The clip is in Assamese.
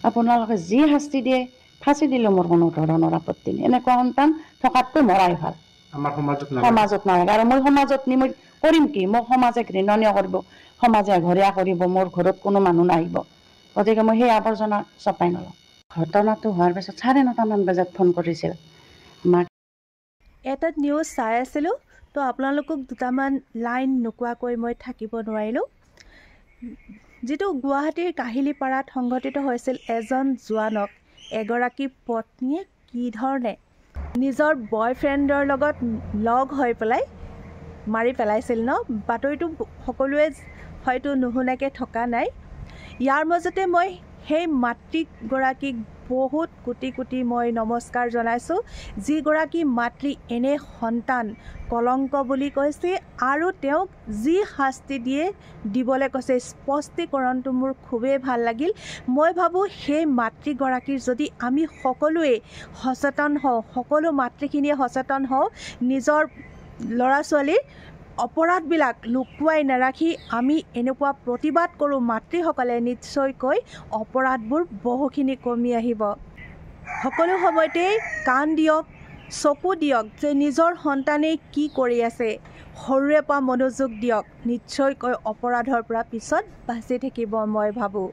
আপোনালোকে যি শাস্তি দিয়ে ফাঁচি দিলেও মোৰ কোনো ধৰণৰ আপত্তি নাই। এনেকুৱা সন্তান থকাতকৈ মৰাই ভাল। আমাৰ সমাজত নালাগে। আৰু মই সমাজত নি মই কৰিম কি? মোক সমাজে ঘৃণনীয় কৰিব, সমাজে ঘৰীয়া কৰিব, মোৰ ঘৰত কোনো মানুহ নাহিব। গতিকে মই সেই আৱৰ্জনা চপাই নলওঁ। ঘটনাটো হোৱাৰ পিছত 9:30মান বজাত ফোন কৰিছিল মাক। এটা নিউজ চাই আছিলোঁ, তো আপোনালোকক দুটামান লাইন নোকোৱাকৈ মই থাকিব নোৱাৰিলোঁ। যিটো গুৱাহাটীৰ কাহিলীপাৰাত সংঘটিত হৈছিল, এজন জোৱানক এগৰাকী পত্নীয়ে কি ধৰণে নিজৰ বয়ফ্ৰেণ্ডৰ লগত লগ হৈ পেলাই মাৰি পেলাইছিল ন। বাতৰিটো সকলোৱে হয়তো নুশুনাকৈ থকা নাই। ইয়াৰ মাজতে মই সেই মাতৃগৰাকীক বহুত কোটি কোটি মই নমস্কাৰ জনাইছোঁ, যিগৰাকী মাতৃ এনে সন্তান কলংক বুলি কৈছে আৰু তেওঁক যি শাস্তি দিবলৈ কৈছে, স্পষ্টীকৰণটো মোৰ খুবেই ভাল লাগিল। মই ভাবোঁ সেই মাতৃগৰাকীৰ যদি আমি সকলোৱে সচেতন হওঁ, সকলো মাতৃখিনিয়ে সচেতন হওঁ, নিজৰ ল'ৰা ছোৱালীৰ অপৰাধবিলাক লুকুৱাই নাৰাখি আমি এনেকুৱা প্ৰতিবাদ কৰোঁ মাতৃসকলে, নিশ্চয়কৈ অপৰাধবোৰ বহুখিনি কমি আহিব। সকলো সময়তে কাণ দিয়ক, চকু দিয়ক যে নিজৰ সন্তানে কি কৰি আছে, সৰুৰে পৰা মনোযোগ দিয়ক, নিশ্চয়কৈ অপৰাধৰ পৰা পিছত বাচি থাকিব মই ভাবোঁ।